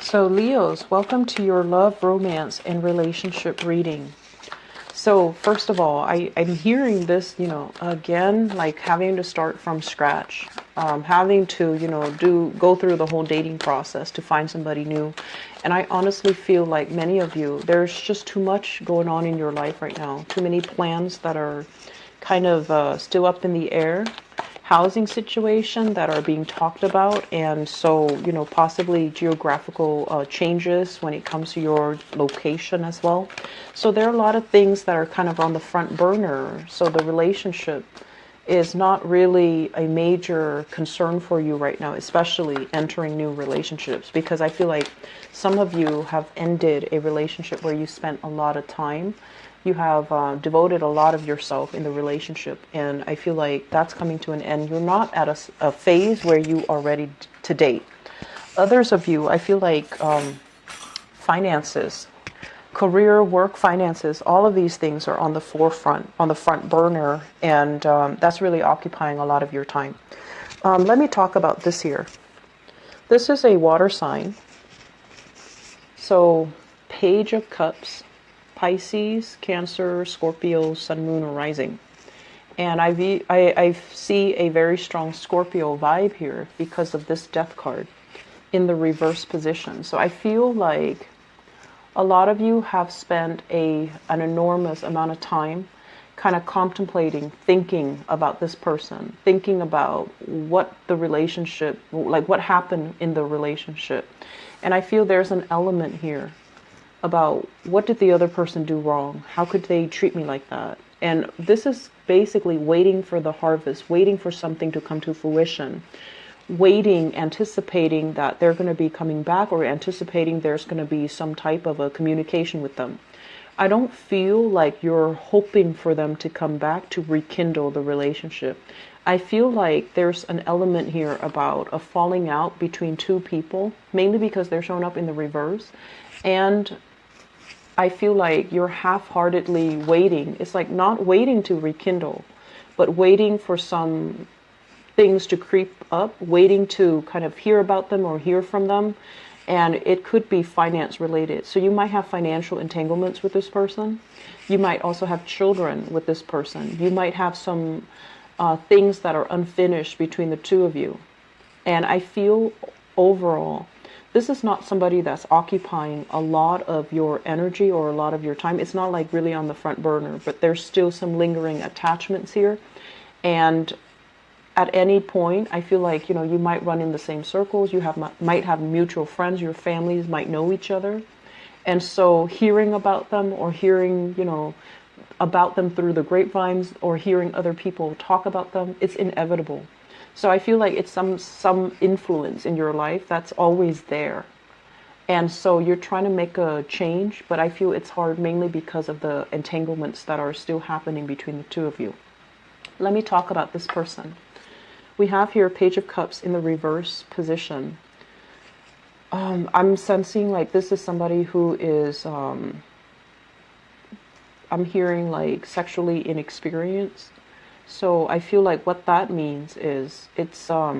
So Leos, welcome to your love, romance, and relationship reading. So first of all, I'm hearing this, again, like having to start from scratch, having to, go through the whole dating process to find somebody new. And I honestly feel like many of you, there's just too much going on in your life right now. Too many plans that are kind of still up in the air. Housing situation that are being talked about, and so possibly geographical changes when it comes to your location as well. So there are a lot of things that are kind of on the front burner, so the relationship is not really a major concern for you right now, especially entering new relationships, because I feel like some of you have ended a relationship where you spent a lot of time. You have devoted a lot of yourself in the relationship, and I feel like that's coming to an end. You're not at a phase where you are ready to date. Others of you, I feel like finances, career, work, finances, all of these things are on the forefront, on the front burner, and that's really occupying a lot of your time. Let me talk about this here. This is a water sign. So, Page of Cups. Pisces, Cancer, Scorpio, Sun, Moon, or Rising. And I see a very strong Scorpio vibe here because of this Death card in the reverse position. So I feel like a lot of you have spent an enormous amount of time kind of contemplating, thinking about this person, thinking about what the relationship, like what happened in the relationship. And I feel there's an element here about what did the other person do wrong? How could they treat me like that? And this is basically waiting for the harvest, waiting for something to come to fruition, waiting, anticipating that they're going to be coming back, or anticipating there's going to be some type of a communication with them. I don't feel like you're hoping for them to come back to rekindle the relationship. I feel like there's an element here about a falling out between two people, mainly because they're showing up in the reverse. And I feel like you're half-heartedly waiting. It's like not waiting to rekindle, but waiting for some things to creep up, waiting to kind of hear about them or hear from them. And it could be finance related. So you might have financial entanglements with this person. You might also have children with this person. You might have some things that are unfinished between the two of you. And I feel overall, this is not somebody that's occupying a lot of your energy or a lot of your time. It's not like really on the front burner, but there's still some lingering attachments here. And at any point, I feel like, you might run in the same circles. You might have mutual friends. Your families might know each other. And so hearing about them, or hearing, about them through the grapevines, or hearing other people talk about them, it's inevitable. So I feel like it's some influence in your life that's always there. And so you're trying to make a change, but I feel it's hard mainly because of the entanglements that are still happening between the two of you. Let me talk about this person. We have here Page of Cups in the reverse position. I'm sensing like this is somebody who is, I'm hearing like sexually inexperienced. So I feel like what that means is it's a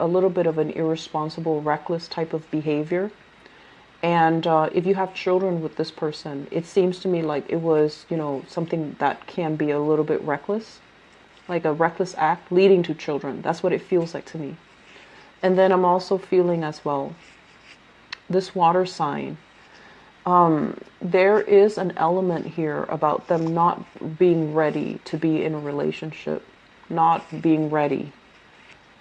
little bit of an irresponsible, reckless type of behavior. And if you have children with this person, it seems to me like it was, something that can be a little bit reckless, like a reckless act leading to children. That's what it feels like to me. And then I'm also feeling as well, this water sign. There is an element here about them not being ready to be in a relationship, not being ready.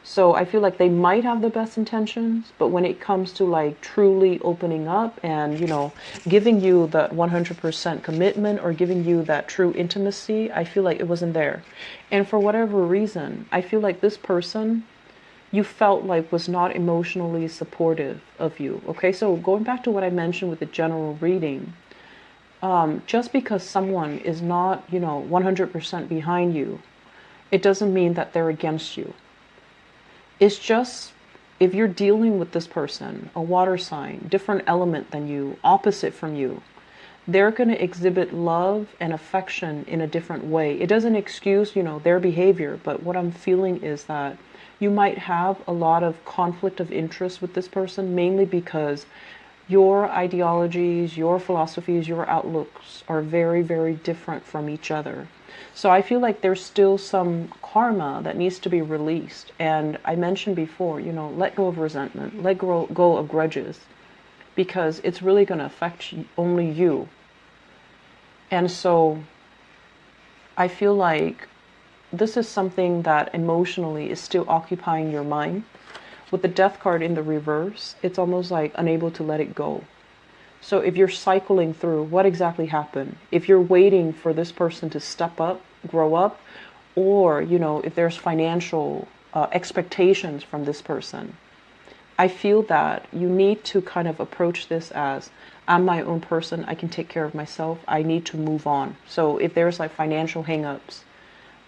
So I feel like they might have the best intentions, but when it comes to like truly opening up and, giving you that 100% commitment, or giving you that true intimacy, I feel like it wasn't there. And for whatever reason, I feel like this person you felt like was not emotionally supportive of you. Okay, so going back to what I mentioned with the general reading, just because someone is not, 100% behind you, it doesn't mean that they're against you. It's just, if you're dealing with this person, a water sign, different element than you, opposite from you, they're going to exhibit love and affection in a different way. It doesn't excuse, their behavior, but what I'm feeling is that you might have a lot of conflict of interest with this person, mainly because Your ideologies, your philosophies, your outlooks are very, very different from each other. So I feel like there's still some karma that needs to be released. And I mentioned before, let go of resentment, let go of grudges, because it's really going to affect only you. And so I feel like this is something that emotionally is still occupying your mind. With the death card in the reverse, it's almost like unable to let it go. So if you're cycling through what exactly happened, if you're waiting for this person to step up, grow up, or, if there's financial expectations from this person, I feel that you need to kind of approach this as, I'm my own person, I can take care of myself, I need to move on. So if there's like financial hangups,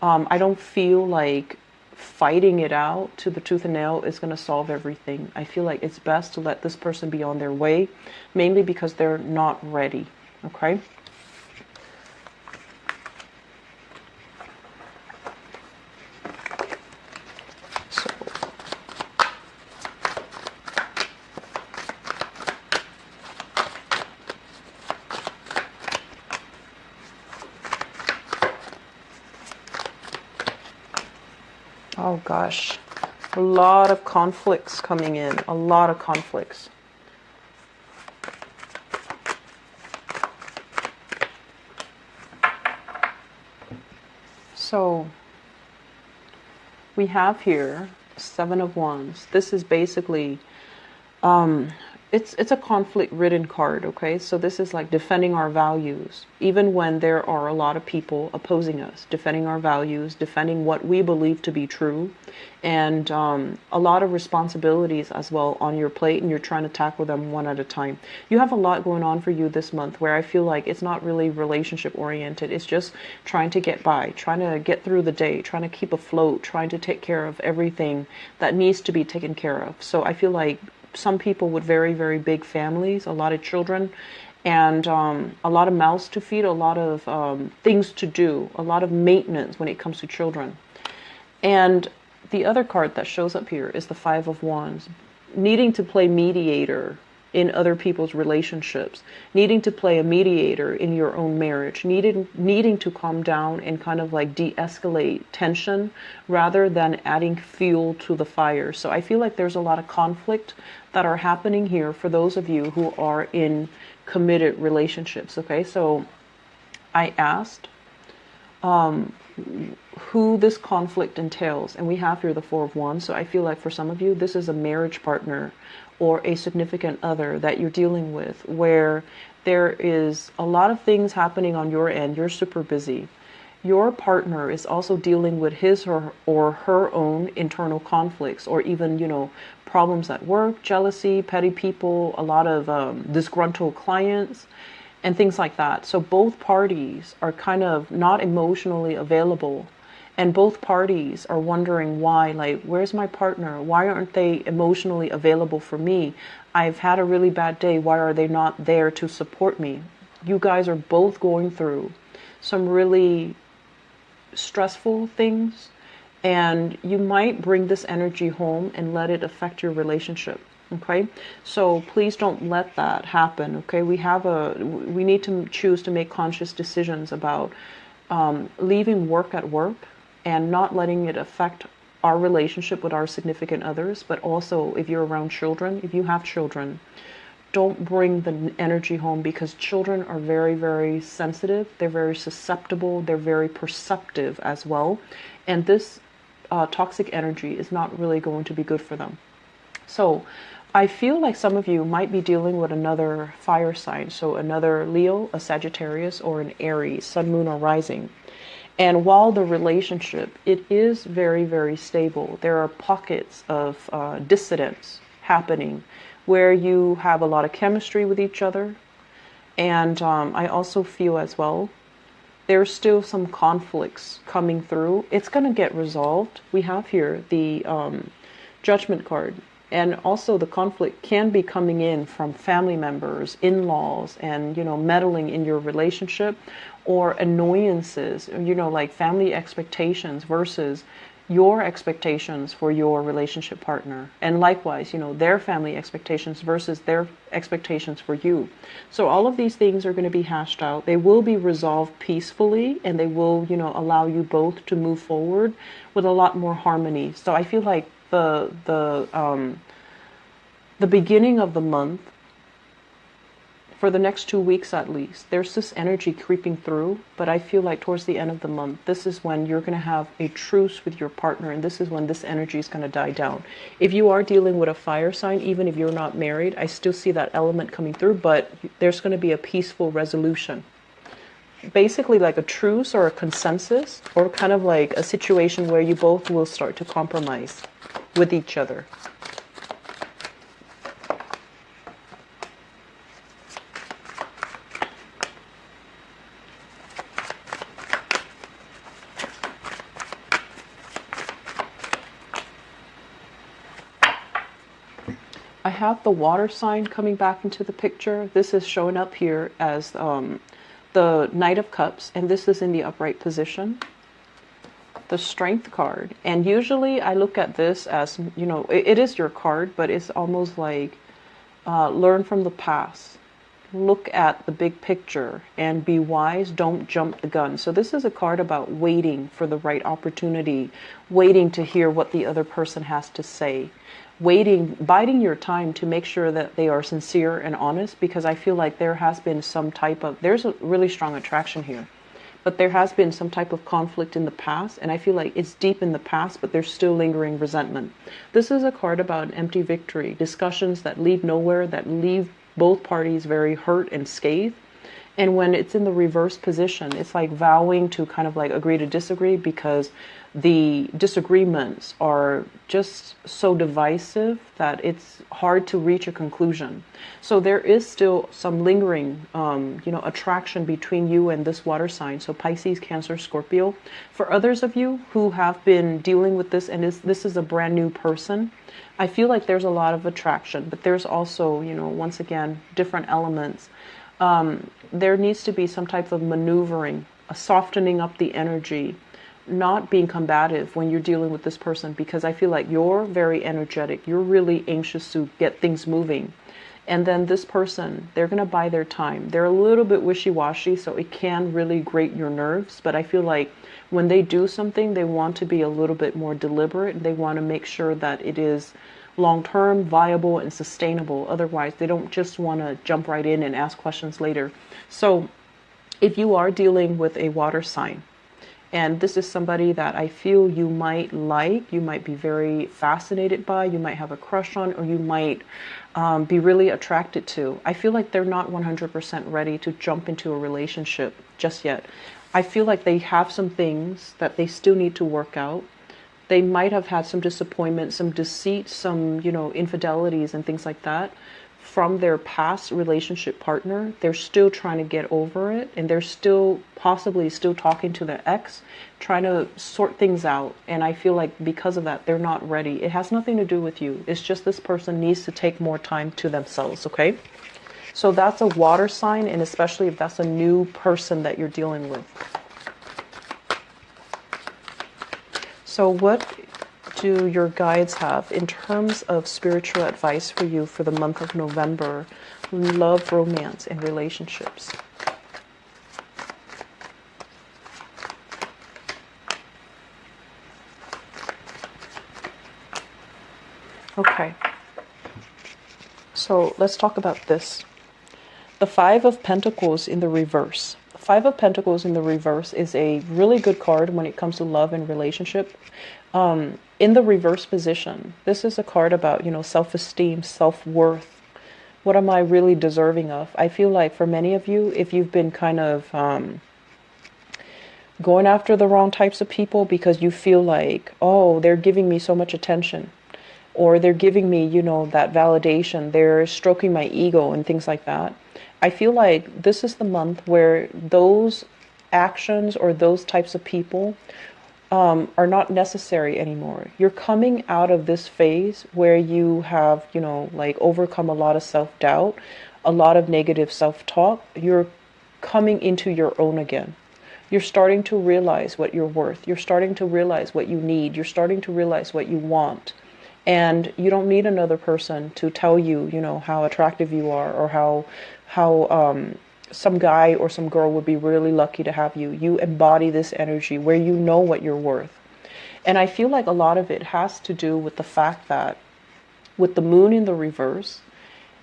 I don't feel like fighting it out to the tooth and nail is going to solve everything. I feel like it's best to let this person be on their way, mainly because they're not ready. Okay? So, oh gosh, a lot of conflicts coming in, a lot of conflicts. So we have here Seven of Wands. This is basically it's a conflict-ridden card, okay? So this is like defending our values, even when there are a lot of people opposing us, defending our values, defending what we believe to be true, and a lot of responsibilities as well on your plate, and you're trying to tackle them one at a time. You have a lot going on for you this month where I feel like it's not really relationship-oriented. It's just trying to get by, trying to get through the day, trying to keep afloat, trying to take care of everything that needs to be taken care of. So I feel like some people with very, very big families, a lot of children, and a lot of mouths to feed, a lot of things to do, a lot of maintenance when it comes to children. And the other card that shows up here is the Five of Wands, needing to play mediator in other people's relationships, needing to play a mediator in your own marriage, needing to calm down and kind of like de-escalate tension rather than adding fuel to the fire. So I feel like there's a lot of conflict that are happening here for those of you who are in committed relationships. Okay, so I asked who this conflict entails, and we have here the Four of Wands. So I feel like for some of you, this is a marriage partner or a significant other that you're dealing with, where there is a lot of things happening on your end. You're super busy. Your partner is also dealing with his or her own internal conflicts, or even, problems at work, jealousy, petty people, a lot of disgruntled clients, and things like that. So both parties are kind of not emotionally available. And both parties are wondering why, like, where's my partner? Why aren't they emotionally available for me? I've had a really bad day. Why are they not there to support me? You guys are both going through some really stressful things, and you might bring this energy home and let it affect your relationship. Okay, so please don't let that happen. Okay, we need to choose to make conscious decisions about leaving work at work and not letting it affect our relationship with our significant others. But also, if you're around children, if you have children, don't bring the energy home, because children are very, very sensitive. They're very susceptible. They're very perceptive as well. And this toxic energy is not really going to be good for them. So I feel like some of you might be dealing with another fire sign. So another Leo, a Sagittarius, or an Aries, Sun, Moon, or Rising. And while the relationship, it is very, very stable, there are pockets of dissidence happening where you have a lot of chemistry with each other. And I also feel as well, there's still some conflicts coming through. It's going to get resolved. We have here the Judgment card. And also the conflict can be coming in from family members, in-laws, and, meddling in your relationship, or annoyances, like family expectations versus your expectations for your relationship partner, and likewise, their family expectations versus their expectations for you. So all of these things are going to be hashed out. They will be resolved peacefully, and they will, allow you both to move forward with a lot more harmony. So I feel like the beginning of the month, for the next 2 weeks at least, there's this energy creeping through, but I feel like towards the end of the month, this is when you're going to have a truce with your partner, and this is when this energy is going to die down. If you are dealing with a fire sign, even if you're not married, I still see that element coming through, but there's going to be a peaceful resolution. Basically like a truce or a consensus, or kind of like a situation where you both will start to compromise with each other. I have the water sign coming back into the picture. This is showing up here as the Knight of Cups, and this is in the upright position. The Strength card. And usually I look at this as, it is your card, but it's almost like learn from the past. Look at the big picture and be wise. Don't jump the gun. So this is a card about waiting for the right opportunity, waiting to hear what the other person has to say, waiting, biding your time to make sure that they are sincere and honest, because I feel like there has been there's a really strong attraction here, but there has been some type of conflict in the past, and I feel like it's deep in the past, but there's still lingering resentment. This is a card about an empty victory, discussions that lead nowhere, that leave both parties very hurt and scathed. And when it's in the reverse position, it's like vowing to kind of like agree to disagree, because the disagreements are just so divisive that it's hard to reach a conclusion. So there is still some lingering, attraction between you and this water sign. So Pisces, Cancer, Scorpio. For others of you who have been dealing with this, and this is a brand new person, I feel like there's a lot of attraction, but there's also, once again, different elements. There needs to be some type of maneuvering, a softening up the energy, not being combative when you're dealing with this person, because I feel like you're very energetic. You're really anxious to get things moving. And then this person, they're going to buy their time. They're a little bit wishy-washy, so it can really grate your nerves. But I feel like when they do something, they want to be a little bit more deliberate. They want to make sure that it is long-term, viable, and sustainable. Otherwise, they don't just want to jump right in and ask questions later. So if you are dealing with a water sign, and this is somebody that I feel you might like, you might be very fascinated by, you might have a crush on, or you might be really attracted to, I feel like they're not 100% ready to jump into a relationship just yet. I feel like they have some things that they still need to work out. They might have had some disappointment, some deceit, some, infidelities and things like that from their past relationship partner. They're still trying to get over it, and they're still possibly still talking to their ex, trying to sort things out. And I feel like because of that, they're not ready. It has nothing to do with you. It's just this person needs to take more time to themselves, okay? So that's a water sign, and especially if that's a new person that you're dealing with. So what do your guides have in terms of spiritual advice for you for the month of November? Love, romance, and relationships. Okay. So let's talk about this. The Five of Pentacles in the reverse. The Five of Pentacles in the reverse is a really good card when it comes to love and relationship. In the reverse position, this is a card about, self-esteem, self-worth. What am I really deserving of? I feel like for many of you, if you've been kind of going after the wrong types of people because you feel like, oh, they're giving me so much attention, or they're giving me, that validation, they're stroking my ego and things like that. I feel like this is the month where those actions or those types of people are not necessary anymore. You're coming out of this phase where you have, overcome a lot of self-doubt, a lot of negative self-talk. You're coming into your own again. You're starting to realize what you're worth. You're starting to realize what you need. You're starting to realize what you want. And you don't need another person to tell you, how attractive you are, or how some guy or some girl would be really lucky to have you. You embody this energy where you know what you're worth. And I feel like a lot of it has to do with the fact that with the moon in the reverse,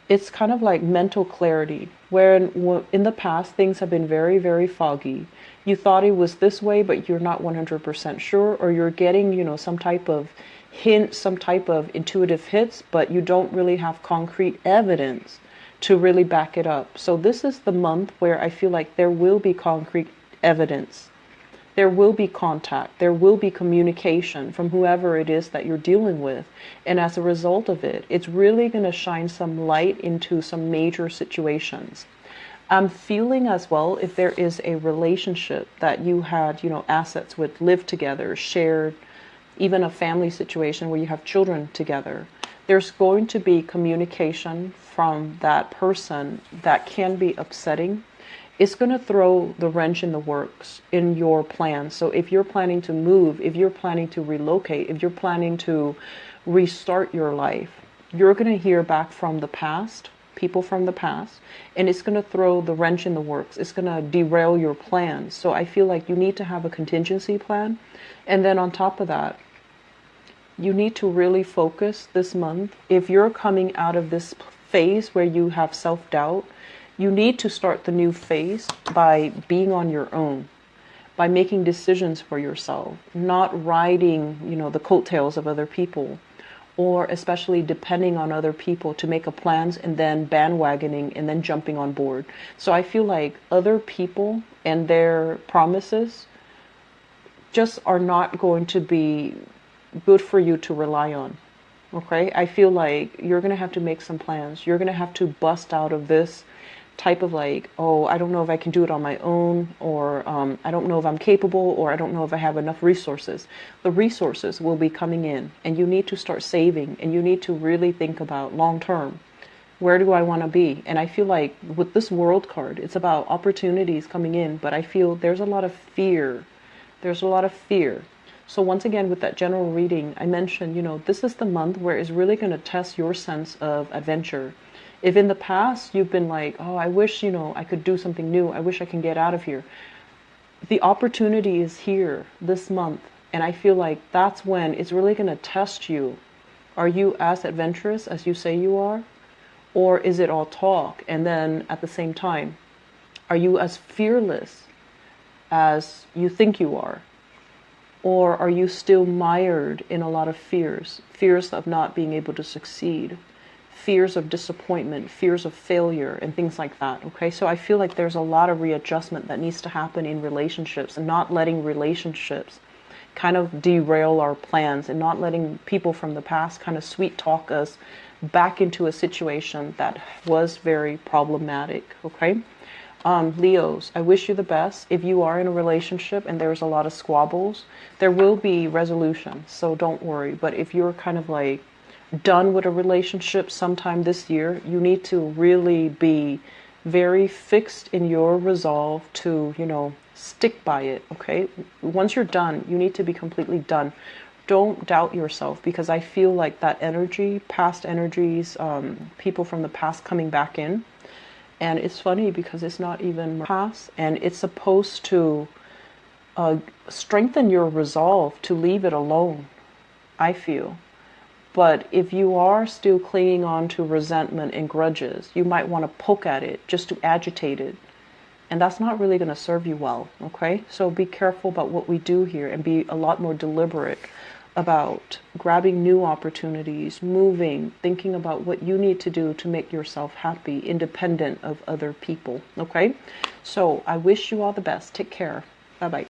it's kind of like mental clarity, where in the past things have been very, very foggy. You thought it was this way, but you're not 100% sure, or you're getting, some type of hint, some type of intuitive hits, but you don't really have concrete evidence to really back it up. So this is the month where I feel like there will be concrete evidence. There will be contact, there will be communication from whoever it is that you're dealing with. And as a result of it, it's really going to shine some light into some major situations. I'm feeling as well, if there is a relationship that you had, assets with, lived together, shared, even a family situation where you have children together, there's going to be communication from that person that can be upsetting. It's going to throw the wrench in the works in your plans. So if you're planning to move, if you're planning to relocate, if you're planning to restart your life, you're going to hear back from the past, people from the past, and it's going to throw the wrench in the works. It's going to derail your plans. So I feel like you need to have a contingency plan. And then on top of that, you need to really focus this month. If you're coming out of this phase where you have self-doubt, you need to start the new phase by being on your own, by making decisions for yourself, not riding, the coattails of other people, or especially depending on other people to make up plans and then bandwagoning and then jumping on board. So I feel like other people and their promises just are not going to be good for you to rely on. Okay? I feel like you're going to have to make some plans. You're going to have to bust out of this type of like, oh, I don't know if I can do it on my own, or I don't know if I'm capable, or I don't know if I have enough resources. The resources will be coming in, and you need to start saving, and you need to really think about long term. Where do I want to be? And I feel like with this world card, it's about opportunities coming in, but I feel there's a lot of fear. There's a lot of fear. So once again, with that general reading, I mentioned, this is the month where it's really going to test your sense of adventure. If in the past you've been like, oh, I wish, I could do something new. I wish I can get out of here. The opportunity is here this month. And I feel like that's when it's really going to test you. Are you as adventurous as you say you are? Or is it all talk? And then at the same time, are you as fearless as you think you are? Or are you still mired in a lot of fears? Fears of not being able to succeed. Fears of disappointment, fears of failure, and things like that. Okay, so I feel like there's a lot of readjustment that needs to happen in relationships, and not letting relationships kind of derail our plans, and not letting people from the past kind of sweet talk us back into a situation that was very problematic. Okay, Leos, I wish you the best. If you are in a relationship and there's a lot of squabbles, there will be resolution, so don't worry. But if you're kind of like done with a relationship sometime this year, you need to really be very fixed in your resolve to, stick by it, okay? Once you're done, you need to be completely done. Don't doubt yourself, because I feel like that energy, past energies, people from the past coming back in. And it's funny because it's not even past, and it's supposed to strengthen your resolve to leave it alone, I feel. But if you are still clinging on to resentment and grudges, you might want to poke at it just to agitate it. And that's not really going to serve you well, okay? So be careful about what we do here, and be a lot more deliberate about grabbing new opportunities, moving, thinking about what you need to do to make yourself happy, independent of other people, okay? So I wish you all the best. Take care. Bye-bye.